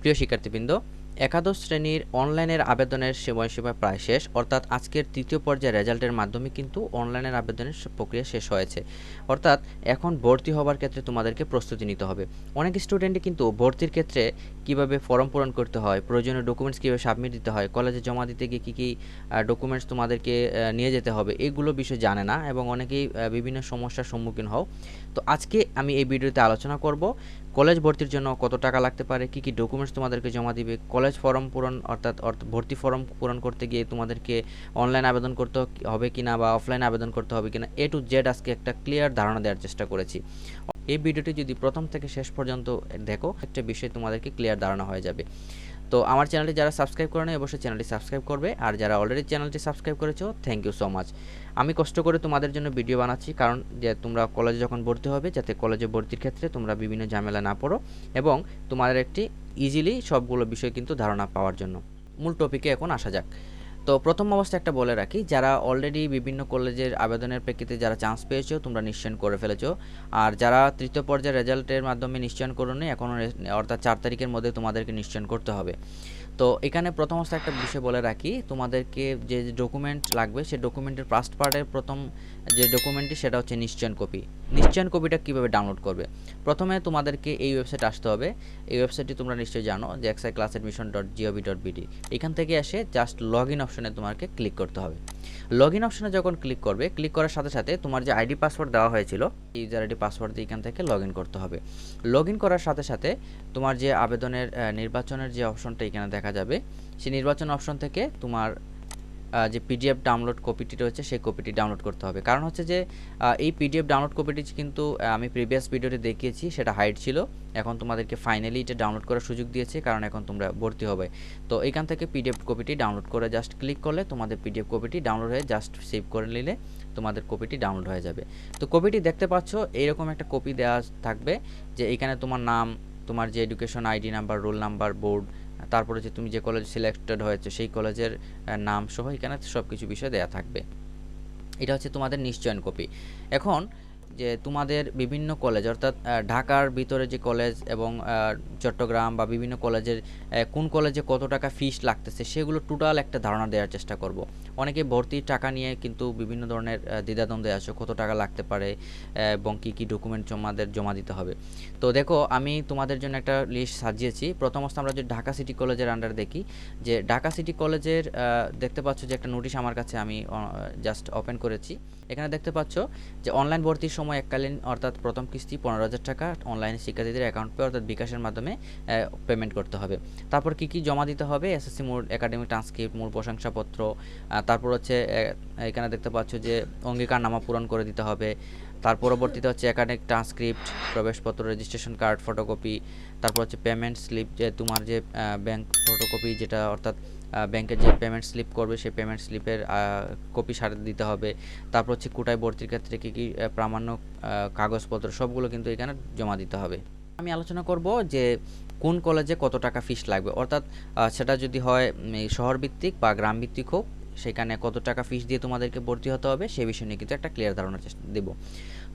প্রিয় শিক্ষার্থীবৃন্দ, একাদশ শ্রেণীর অনলাইনের আবেদনের সময়সীমা প্রায় শেষ, অর্থাৎ আজকের তৃতীয় পর্যায়ের রেজাল্টের মাধ্যমে কিন্তু অনলাইনের আবেদনের প্রক্রিয়া শেষ হয়েছে। অর্থাৎ এখন ভর্তি হওয়ার ক্ষেত্রে তোমাদেরকে প্রস্তুতি নিতে হবে। অনেক স্টুডেন্টই কিন্তু ভর্তির ক্ষেত্রে কিভাবে ফর্ম পূরণ করতে হয়, প্রয়োজনীয় ডকুমেন্টস কীভাবে সাবমিট দিতে হয়, কলেজে জমা দিতে গিয়ে কী কী ডকুমেন্টস তোমাদেরকে নিয়ে যেতে হবে, এগুলো বিষয় জানে না এবং অনেকেই বিভিন্ন সমস্যার সম্মুখীন হও। তো আজকে আমি এই ভিডিওতে আলোচনা করব কলেজ ভর্তির জন্য কত টাকা লাগতে পারে, কী কী ডকুমেন্টস তোমাদেরকে জমা দিবে, কলেজ ফর্ম পূরণ অর্থাৎ ভর্তি ফর্ম পূরণ করতে গিয়ে তোমাদেরকে অনলাইন আবেদন করতে হবে কিনা বা অফলাইন আবেদন করতে হবে কিনা, এ টু জেড আজকে একটা ক্লিয়ার ধারণা দেওয়ার চেষ্টা করেছি। এই ভিডিওটি যদি প্রথম থেকে শেষ পর্যন্ত দেখো, একটা বিষয় তোমাদেরকে ক্লিয়ার ধারণা হয়ে যাবে। তো আমার চ্যানেলটি যারা সাবস্ক্রাইব করে নেয় অবশ্যই চ্যানেলটি সাবস্ক্রাইব করবে, আর যারা অলরেডি চ্যানেলটি সাবস্ক্রাইব করেছো থ্যাংক ইউ সো মাচ। আমি কষ্ট করে তোমাদের জন্য ভিডিও বানাচ্ছি, কারণ যে তোমরা কলেজে যখন ভর্তি হবে যাতে কলেজে ভর্তির ক্ষেত্রে তোমরা বিভিন্ন ঝামেলা না পড়ো এবং তোমাদের একটি ইজিলি সবগুলো বিষয় কিন্তু ধারণা পাওয়ার জন্য। মূল টপিকে এখন আসা যাক। তো প্রথম অবস্থায় একটা বলে রাখি, যারা অলরেডি বিভিন্ন কলেজের আবেদনের প্রেক্ষিতে যারা চান্স পেয়েছো তোমরা নিশ্চয়ন করে ফেলেছো, আর যারা তৃতীয় পর্যায়ের রেজাল্টের মাধ্যমে নিশ্চয়ন করোনি এখনও, অর্থাৎ 4 তারিখের মধ্যে তোমাদেরকে নিশ্চয়ন করতে হবে। তো এখানে প্রথম অবস্থায় একটা বিষয় বলে রাখি, তোমাদেরকে যে ডকুমেন্ট লাগবে সেই ডকুমেন্টের ফার্স্ট পার্টের প্রথম যে ডকুমেন্টটি সেটা হচ্ছে নিশ্চয়ন কপি। নিশ্চয়ন কপিটা কীভাবে ডাউনলোড করবে, প্রথমে তোমাদেরকে এই ওয়েবসাইট আসতে হবে। এই ওয়েবসাইটটি তোমরা নিশ্চয়ই জানো যে exiclassadmission.gov.bd। এখান থেকে এসে জাস্ট লগ ইন অপশনে তোমাকে ক্লিক করতে হবে। লগ ইন অপশনে যখন ক্লিক করবে, ক্লিক করার সাথে সাথে তোমার যে আইডি পাসওয়ার্ড দেওয়া হয়েছিল ইউজার আইডি পাসওয়ার্ড দিয়ে এখান থেকে লগ ইন করতে হবে। লগ ইন করার সাথে সাথে তোমার যে আবেদনের নির্বাচনের যে অপশনটা এখানে দেখা যাবে, সেই নির্বাচন অপশন থেকে তোমার যে পিডিএফ ডাউনলোড কপিটি রয়েছে সেই কপিটি ডাউনলোড করতে হবে। কারণ হচ্ছে যে এই পিডিএফ ডাউনলোড কপিটি কিন্তু আমি প্রিভিয়াস ভিডিওতে দেখিয়েছি, সেটা হাইড ছিল, এখন তোমাদেরকে ফাইনালি এটা ডাউনলোড করার সুযোগ দিয়েছে কারণ এখন তোমরা ভর্তি হবে। তো এখান থেকে পিডিএফ কপিটি ডাউনলোড করে জাস্ট ক্লিক করলে তোমাদের পিডিএফ কপিটি ডাউনলোড হয়ে জাস্ট সেভ করে নিলে তোমাদের কপিটি ডাউনলোড হয়ে যাবে। তো কপিটি দেখতে পাচ্ছ এইরকম একটা কপি দেওয়া থাকবে, যে এখানে তোমার নাম, তোমার যে education ID number, roll number, board, তারপরে যে তুমি যে কলেজ সিলেক্টেড হয়েছে সেই কলেজের নাম সহ এখানে সব কিছু বিষয় দেওয়া থাকবে। এটা হচ্ছে তোমাদের নিশ্চয়ন কপি। এখন যে তোমাদের বিভিন্ন কলেজ অর্থাৎ ঢাকার ভিতরে যে কলেজ এবং চট্টগ্রাম বা বিভিন্ন কলেজের কোন কলেজে কত টাকা ফিস লাগতেছে সেগুলো টোটাল একটা ধারণা দেওয়ার চেষ্টা করব। অনেকে ভর্তির টাকা নিয়ে কিন্তু বিভিন্ন ধরনের দ্বিধাদ্বন্দ্বে আছে, কত টাকা লাগতে পারে এবং কী কী ডকুমেন্ট জমা দিতে হবে। তো দেখো, আমি তোমাদের জন্য একটা লিস্ট সাজিয়েছি। প্রথম অবস্থা আমরা যদি ঢাকা সিটি কলেজের আন্ডার দেখি, যে ঢাকা সিটি কলেজের দেখতে পাচ্ছ যে একটা নোটিশ আমার কাছে, আমি জাস্ট ওপেন করেছি। এখানে দেখতে পাচ্ছ যে অনলাইন ভর্তির সময় এককালীন অর্থাৎ প্রথম কিস্তি 15,000 টাকা অনলাইনে শিক্ষার্থীদের অ্যাকাউন্ট পে অর্থাৎ বিকাশের মাধ্যমে পেমেন্ট করতে হবে। তারপর কী কী জমা দিতে হবে, এসএসসি মূল একাডেমিক ট্রান্সক্রিপ্ট, মূল প্রশংসাপত্র, তারপর হচ্ছে এখানে দেখতে পাচ্ছ যে অঙ্গীকারনামা পূরণ করে দিতে হবে। তার পরবর্তীতে হচ্ছে একাডেমিক ট্রান্সক্রিপ্ট, প্রবেশপত্র, রেজিস্ট্রেশন কার্ড, ফটোকপি, তারপর হচ্ছে পেমেন্ট স্লিপ, যে তোমার যে ব্যাংক ফটোকপি যেটা অর্থাৎ ব্যাংকের যে পেমেন্ট স্লিপ করবে সেই পেমেন্ট স্লিপের কপি সাথে দিতে হবে। তারপর হচ্ছে কোটায় ভর্তির ক্ষেত্রে কী কী প্রামাণ্য কাগজপত্র সবগুলো কিন্তু এখানে জমা দিতে হবে। আমি আলোচনা করব যে কোন কলেজে কত টাকা ফিস লাগবে, অর্থাৎ সেটা যদি হয় শহরভিত্তিক বা গ্রামভিত্তিক হোক, সেখানে কত টাকা ফিস দিয়ে তোমাদেরকে ভর্তি হতে হবে সে বিষয় নিয়ে কিন্তু একটা ক্লিয়ার ধারণার চেষ্টা দেব।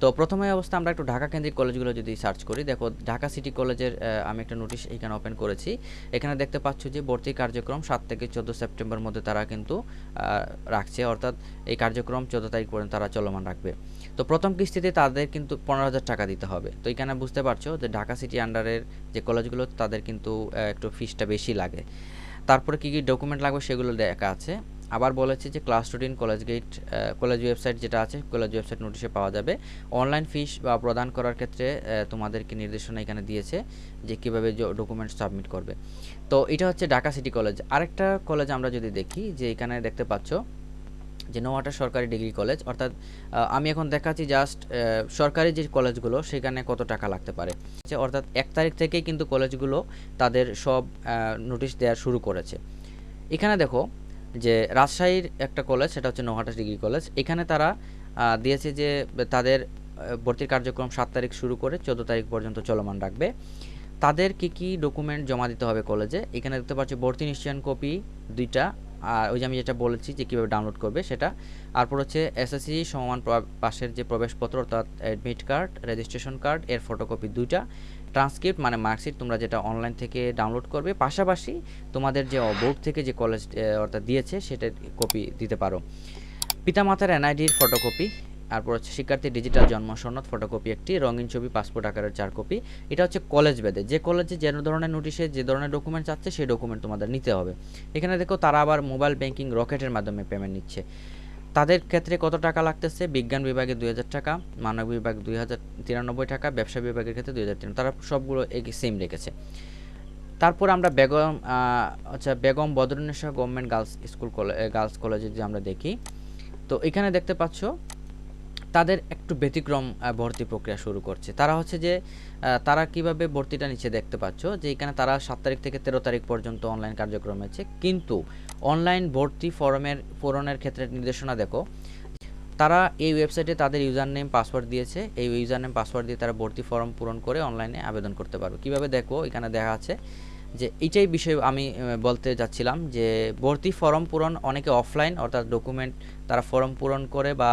তো প্রথমে অবস্থা আমরা একটু ঢাকা কেন্দ্রিক কলেজগুলো যদি সার্চ করি, দেখো ঢাকা সিটি কলেজের আমি একটা নোটিশ এখানে ওপেন করেছি। এখানে দেখতে পাচ্ছ যে ভর্তি কার্যক্রম 7 থেকে 14 সেপ্টেম্বর মধ্যে তারা কিন্তু রাখছে, অর্থাৎ এই কার্যক্রম 14 তারিখ পর্যন্ত তারা চলমান রাখবে। তো প্রথম কিস্তিতে তাদের কিন্তু 15,000 টাকা দিতে হবে। তো এখানে বুঝতে পারছো যে ঢাকা সিটি আন্ডারের যে কলেজগুলো তাদের কিন্তু একটু ফিসটা বেশি লাগে। তারপরে কী কী ডকুমেন্ট লাগবে সেগুলো দেখা আছে। আবার বলেছে যে class routine college gate, college website যেটা আছে কলেজ ওয়েবসাইট নোটিশে পাওয়া যাবে। অনলাইন ফিস বা প্রদান করার ক্ষেত্রে তোমাদেরকে নির্দেশনা এখানে দিয়েছে যে কীভাবে ডকুমেন্ট সাবমিট করবে। তো এটা হচ্ছে ঢাকা সিটি কলেজ। আরেকটা কলেজ আমরা যদি দেখি, যে এখানে দেখতে পাচ্ছ যে নোয়াটা সরকারি ডিগ্রি কলেজ, অর্থাৎ আমি এখন দেখাচ্ছি জাস্ট সরকারি যে কলেজগুলো সেখানে কত টাকা লাগতে পারে। অর্থাৎ 1 তারিখ থেকেই কিন্তু কলেজগুলো তাদের সব নোটিশ দেওয়া শুরু করেছে। এখানে দেখো যে রাজশাহীর একটা কলেজ, সেটা হচ্ছে নোয়াটা ডিগ্রি কলেজ, এখানে তারা দিয়েছে যে তাদের ভর্তির কার্যক্রম 7 তারিখ শুরু করে 14 তারিখ পর্যন্ত চলমান রাখবে। তাদের কি কি ডকুমেন্ট জমা দিতে হবে কলেজে, এখানে দেখতে পাচ্ছি ভর্তি নিশ্চয়ন কপি 2টা, আর ওই যে আমি যেটা বলেছি যে কীভাবে ডাউনলোড করবে সেটা। তারপর হচ্ছে এসএসসি সমমান পাশের যে প্রবেশপত্র অর্থাৎ অ্যাডমিট কার্ড, রেজিস্ট্রেশন কার্ড এর ফটোকপি 2টা, ট্রান্সক্রিপ্ট মানে মার্কশিট তোমরা যেটা অনলাইন থেকে ডাউনলোড করবে, পাশাপাশি তোমাদের যে বোর্ড থেকে যে কলেজ অর্থাৎ দিয়েছে সেটার কপি দিতে পারো। পিতামাতার এনআইডির ফটোকপি, তারপর হচ্ছে শিক্ষার্থীর ডিজিটাল জন্ম সনদ ফটোকপি একটি, রঙিন ছবি পাসপোর্ট আকারের 4 কপি। এটা হচ্ছে কলেজ ভেদে, যে কলেজে যে ধরনের নোটিশে যে ধরনের ডকুমেন্ট চাচ্ছে সেই ডকুমেন্ট তোমাদের নিতে হবে। এখানে দেখো তারা আবার মোবাইল ব্যাংকিং রকেটের মাধ্যমে পেমেন্ট নিচ্ছে। তাদের ক্ষেত্রে কত টাকা লাগতেছে? বিজ্ঞান বিভাগে 2000 টাকা, মানব বিভাগ 2093 টাকা, ব্যবসা বিভাগের ক্ষেত্রে 2003, তারা সবগুলো সেম রেখেছে। তারপর আমরা বেগম বদরুন্নেসা গভর্নমেন্ট গার্লস কলেজে যদি আমরা দেখি, তো এখানে দেখতে পাচ্ছ তাদের একটু ব্যতিক্রম ভর্তি প্রক্রিয়া শুরু করছে। তারা হচ্ছে যে তারা কিভাবে ভর্তিটা নিচ্ছে দেখতে পাচ্ছ যে এখানে তারা 7 তারিখ থেকে 13 তারিখ পর্যন্ত অনলাইন কার্যক্রম হয়েছে, কিন্তু অনলাইন ভর্তি ফর্মের পূরণের ক্ষেত্রে নির্দেশনা দেখো, তারা এই ওয়েবসাইটে তাদের ইউজার নেম পাসওয়ার্ড দিয়েছে, এই ইউজার নেম পাসওয়ার্ড দিয়ে তারা ভর্তি ফর্ম পূরণ করে অনলাইনে আবেদন করতে পারবে। কিভাবে দেখো, এখানে দেখা আছে যে এইটাই বিষয় আমি বলতে যাচ্ছিলাম যে ভর্তি ফর্ম পূরণ অনেকে অফলাইন অর্থাৎ ডকুমেন্ট তারা ফর্ম পূরণ করে বা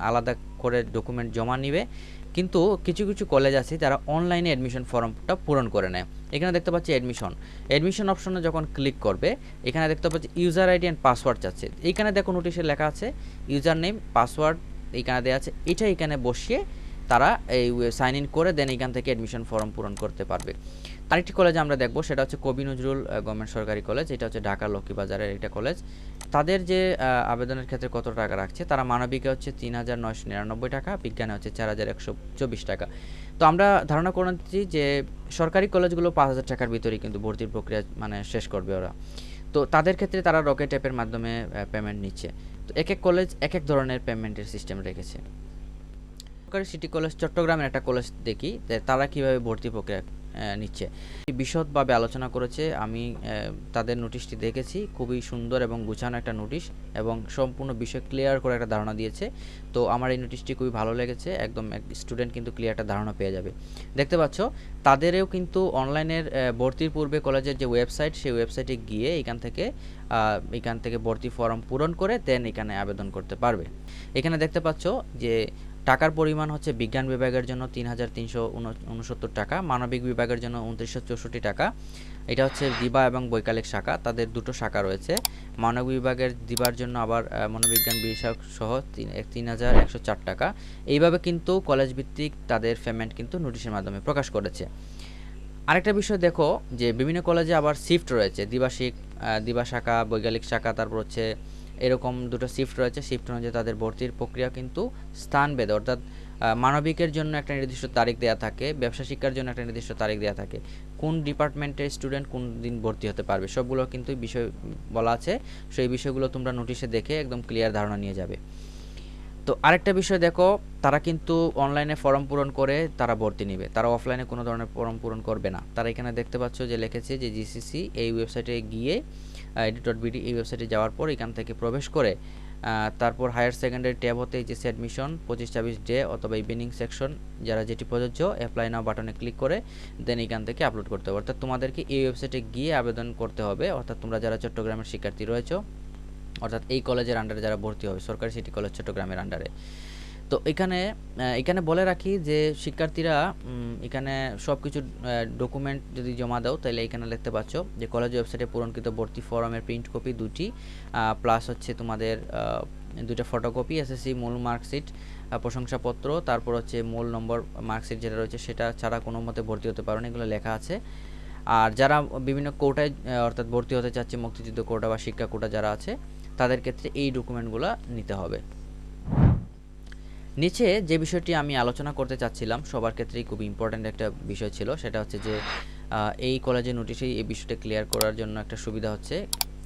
আলাদা করে ডকুমেন্ট জমা নিবে, কিন্তু কিছু কিছু কলেজ আছে যারা অনলাইনে অ্যাডমিশন ফর্মটা পূরণ করে নেয়। এখানে দেখতে পাচ্ছি অ্যাডমিশন অপশনে যখন ক্লিক করবে এখানে দেখতে পাচ্ছি ইউজার আইডি অ্যান্ড পাসওয়ার্ড চাচ্ছে। এইখানে দেখো নোটিশে লেখা আছে ইউজার নেম পাসওয়ার্ড এইখানে দেওয়া আছে, এটা এখানে বসিয়ে তারা এই সাইন ইন করে দেন এখান থেকে অ্যাডমিশন ফর্ম পূরণ করতে পারবে। আরেকটি কলেজ আমরা দেখব, সেটা হচ্ছে কবি নজরুল গভর্নমেন্ট সরকারি কলেজ, এটা হচ্ছে ঢাকার লক্ষ্মীবাজারের একটা কলেজ। তাদের যে আবেদনের ক্ষেত্রে কত টাকা রাখছে, তারা মানবিকে হচ্ছে 3999 টাকা, বিজ্ঞানে হচ্ছে 4124 টাকা। তো আমরা ধারণা করছি যে সরকারি কলেজগুলো 5000 টাকার ভিতরেই কিন্তু ভর্তির প্রক্রিয়া মানে শেষ করবে ওরা। তো তাদের ক্ষেত্রে তারা রকেট অ্যাপের মাধ্যমে পেমেন্ট নিচ্ছে। তো এক এক কলেজ এক এক ধরনের পেমেন্টের সিস্টেম রেখেছে। সরকারি সিটি কলেজ চট্টগ্রামের একটা কলেজ দেখি তারা কিভাবে ভর্তি প্রক্রিয়া নিচ্ছে, বিশদভাবে আলোচনা করেছে। আমি তাদের নোটিশটি দেখেছি, খুবই সুন্দর এবং গুছানো একটা নোটিশ এবং সম্পূর্ণ বিষয় ক্লিয়ার করে একটা ধারণা দিয়েছে। তো আমার এই নোটিশটি খুবই ভালো লেগেছে, একদম স্টুডেন্ট কিন্তু ক্লিয়ার একটা ধারণা পেয়ে যাবে। দেখতে পাচ্ছ তাদেরও কিন্তু অনলাইনের ভর্তির পূর্বে কলেজের যে ওয়েবসাইট সেই ওয়েবসাইটে গিয়ে এখান থেকে ভর্তি ফর্ম পূরণ করে দেন এখানে আবেদন করতে পারবে। এখানে দেখতে পাচ্ছ যে টাকার পরিমাণ হচ্ছে বিজ্ঞান বিভাগের জন্য 3369 টাকা, মানবিক বিভাগের জন্য 2964 টাকা। এটা হচ্ছে দিবা এবং বৈকালিক শাখা, তাদের দুটো শাখা রয়েছে। মানবিক বিভাগের দিবার জন্য আবার মনোবিজ্ঞান বিষয় সহ 3104 টাকা। এইভাবে কিন্তু কলেজ ভিত্তিক তাদের পেমেন্ট কিন্তু নোটিশের মাধ্যমে প্রকাশ করেছে। আরেকটা বিষয় দেখো যে বিভিন্ন কলেজে আবার শিফট রয়েছে, দিবা শাখা, বৈজ্ঞানিক শাখা, তারপর হচ্ছে এরকম দুটো শিফট রয়েছে। শিফট অনুযায়ী তাদের ভর্তির প্রক্রিয়া কিন্তু স্থানভেদে, অর্থাৎ মানবিকের জন্য একটা নির্দিষ্ট তারিখ দেওয়া থাকে, ব্যবসা শিক্ষার জন্য একটা নির্দিষ্ট তারিখ দেওয়া থাকে, কোন ডিপার্টমেন্টের স্টুডেন্ট কোন দিন ভর্তি হতে পারবে সবগুলো কিন্তু বিষয় বলা আছে। সেই বিষয়গুলো তোমরা নোটিশে দেখে একদম ক্লিয়ার ধারণা নিয়ে যাবে। তো আরেকটা বিষয় দেখো, তারা কিন্তু অনলাইনে ফর্ম পূরণ করে তারা ভর্তি নেবে, তারা অফলাইনে কোনো ধরনের ফর্ম পূরণ করবে না। তারা এখানে দেখতে পাচ্ছ যে লিখেছে যে জিসিসি এই ওয়েবসাইটে গিয়ে edit.bd এই ওয়েবসাইটে যাওয়ার পর এখান থেকে প্রবেশ করে তারপর হায়ার সেকেন্ডারি ট্যাব হতে এইচএসসি অ্যাডমিশন 25-26 ডে অথবা ইভিনিং সেকশন যারা যেটি প্রযোজ্য অ্যাপ্লাই নাও বাটনে ক্লিক করে দেন এখান থেকে আপলোড করতে হবে। অর্থাৎ তোমাদেরকে এই ওয়েবসাইটে গিয়ে আবেদন করতে হবে, অর্থাৎ তোমরা যারা চট্টগ্রামের শিক্ষার্থী রয়েছো, অর্থাৎ এই কলেজের আন্ডারে যারা ভর্তি হবে, সরকারি সিটি কলেজ চট্টগ্রামের আন্ডারে। তো এখানে বলে রাখি যে শিক্ষার্থীরা এখানে সব কিছু ডকুমেন্ট যদি জমা দাও তাহলে এখানে দেখতে পাচ্ছ যে কলেজ ওয়েবসাইটে পূরণকৃত ভর্তি ফর্মের প্রিন্ট কপি 2টি প্লাস হচ্ছে তোমাদের 2টা ফটোকপি, এসএসসি মূল মার্কশিট, প্রশংসাপত্র, তারপর হচ্ছে মূল নম্বর মার্কশিট যেটা রয়েছে সেটা ছাড়া কোনো মতে ভর্তি হতে পারো না, এগুলো লেখা আছে। আর যারা বিভিন্ন কোটায় অর্থাৎ ভর্তি হতে চাচ্ছে, মুক্তিযুদ্ধ কোটা বা শিক্ষা কোটা যারা আছে তাদের ক্ষেত্রে এই ডকুমেন্টগুলো নিতে হবে। নিচে যে বিষয়টি আমি আলোচনা করতে চাচ্ছিলাম সবার ক্ষেত্রেই খুব ইম্পর্ট্যান্ট একটা বিষয় ছিল, সেটা হচ্ছে যে এই কলেজের নোটিশেই এই বিষয়টা ক্লিয়ার করার জন্য একটা সুবিধা হচ্ছে।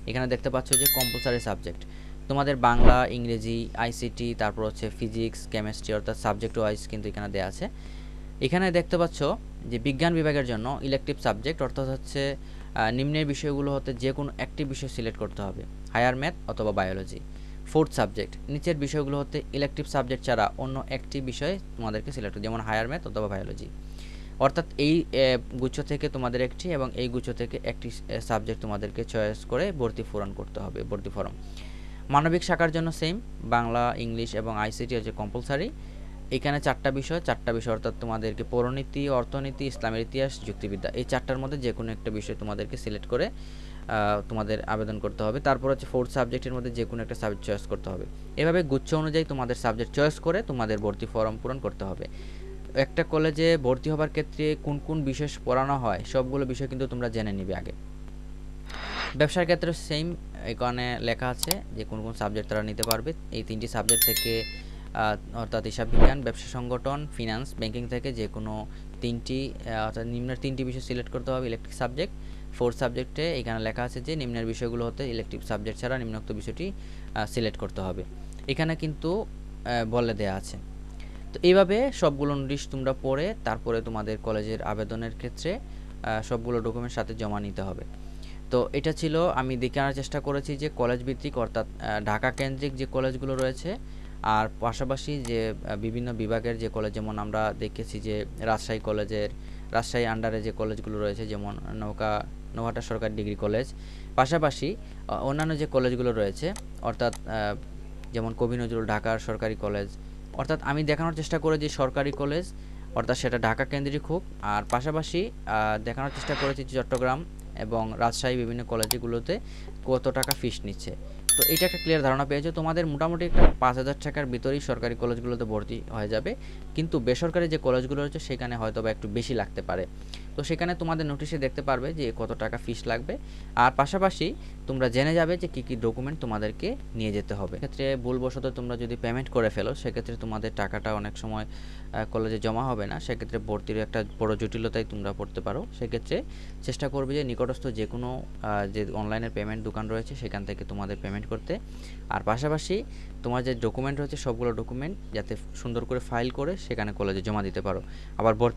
এখানে দেখতে পাচ্ছ যে কম্পালসারি সাবজেক্ট তোমাদের বাংলা, ইংরেজি, আইসিটি, তারপর হচ্ছে ফিজিক্স, কেমিস্ট্রি, অর্থাৎ সাবজেক্ট ওয়াইজ কিন্তু এখানে দেওয়া আছে। এখানে দেখতে পাচ্ছ যে বিজ্ঞান বিভাগের জন্য ইলেকটিভ সাবজেক্ট অর্থাৎ হচ্ছে নিম্নের বিষয়গুলো হতে যে কোনো একটি বিষয় সিলেক্ট করতে হবে, হায়ার ম্যাথ অথবা বায়োলজি। ফোর্থ সাবজেক্ট নিচের বিষয়গুলো হতে ইলেকটিভ সাবজেক্ট ছাড়া অন্য একটি বিষয় তোমাদেরকে সিলেক্ট করতে, যেমন হায়ার ম্যাথ অথবা বায়োলজি। অর্থাৎ এই গুচ্ছ থেকে তোমাদের একটি এবং এই গুচ্ছ থেকে একটি সাবজেক্ট তোমাদেরকে চয়েস করে ভর্তি পূরণ করতে হবে, ভর্তি ফর্ম। মানবিক শাখার জন্য সেম, বাংলা, ইংলিশ এবং আইসিটি হচ্ছে কম্পালসারি। এখানে 4টা বিষয় অর্থাৎ তোমাদেরকে পৌরনীতি, অর্থনীতি, ইসলামের ইতিহাস, যুক্তিবিদ্যা এই 4টার মধ্যে যে কোনো একটা বিষয় তোমাদেরকে সিলেক্ট করে তোমাদের আবেদন করতে হবে। তারপর হচ্ছে 4 সাবজেক্টের মধ্যে যে কোনো একটা সাবজেক্ট চয়েস করতে হবে। এভাবে গুচ্ছ অনুযায়ী তোমাদের সাবজেক্ট চয়েস করে তোমাদের ভর্তি ফর্ম পূরণ করতে হবে। একটা কলেজে ভর্তি হবার ক্ষেত্রে কোন কোন বিষয় পড়ানো হয় সবগুলো বিষয় কিন্তু তোমরা জেনে নিবে আগে। ব্যবসার ক্ষেত্রে সেম এখানে লেখা আছে যে কোন কোন সাবজেক্ট তারা নিতে পারবে। এই 3টি সাবজেক্ট থেকে অর্থাৎ হিসাব বিজ্ঞান, ব্যবসা সংগঠন, ফিনান্স, ব্যাংকিং থেকে যে কোনো 3টি অর্থাৎ নিম্নের 3টি বিষয় সিলেক্ট করতে হবে ইলেকট্রিক সাবজেক্ট। 4 সাবজেক্টে এখানে লেখা আছে যে নিম্নের বিষয়গুলো হতে ইলেকট্রিক সাবজেক্ট ছাড়া নিম্নোক্ত বিষয়টি সিলেক্ট করতে হবে। এখানে কিন্তু বলে দেয়া আছে। তো এইভাবে সবগুলো নোটিশ তোমরা পড়ে তারপরে তোমাদের কলেজের আবেদনের ক্ষেত্রে সবগুলো ডকুমেন্ট সাথে জমা নিতে হবে। তো এটা ছিল আমি দেখে আনার চেষ্টা করেছি যে কলেজ ভিত্তিক অর্থাৎ ঢাকা কেন্দ্রিক যে কলেজগুলো রয়েছে আর পাশাপাশি যে বিভিন্ন বিভাগের যে কলেজ, যেমন আমরা দেখেছি যে রাজশাহী আন্ডারে যে কলেজগুলো রয়েছে যেমন নৌহাটা সরকারি ডিগ্রি কলেজ, পাশাপাশি অন্যান্য যে কলেজগুলো রয়েছে অর্থাৎ যেমন কবি নজরুল ঢাকার সরকারি কলেজ, অর্থাৎ আমি দেখানোর চেষ্টা করেছি সরকারি কলেজ অর্থাৎ সেটা ঢাকা কেন্দ্রিক হোক, আর পাশাপাশি দেখানোর চেষ্টা করেছি চট্টগ্রাম এবং রাজশাহী বিভিন্ন কলেজগুলোতে কত টাকা ফিস নিচ্ছে। তো এটা একটা ক্লিয়ার ধারণা পেয়েছো। তোমাদের মোটামুটি একটা 5,000 টাকার ভিতরেই সরকারি কলেজগুলোতে ভর্তি হয়ে যাবে, কিন্তু বেসরকারি যে কলেজগুলো রয়েছে সেখানে হয়তো বা একটু বেশি লাগতে পারে। তো সেখানে তোমাদের নোটিশে দেখতে পারবে যে কত টাকা ফিস লাগবে, আর পাশাপাশি তোমরা জেনে যাবে যে কী কী ডকুমেন্ট তোমাদেরকে নিয়ে যেতে হবে। ক্ষেত্রে ভুলবশত তোমরা যদি পেমেন্ট করে ফেলো সেক্ষেত্রে তোমাদের টাকাটা অনেক সময় কলেজে জমা হবে না, সেক্ষেত্রে ভর্তির একটা বড় জটিলতায় তোমরা পড়তে পারো। সেক্ষেত্রে চেষ্টা করবে যে নিকটস্থ যে কোনো যে অনলাইনের পেমেন্ট দোকান রয়েছে সেখান থেকে তোমাদের পেমেন্ট করতে, আর পাশাপাশি তোমার যে ডকুমেন্ট রয়েছে সবগুলো ডকুমেন্ট যাতে সুন্দর করে ফাইল করে সেখানে কলেজে জমা দিতে পারো। আবার ভর্তি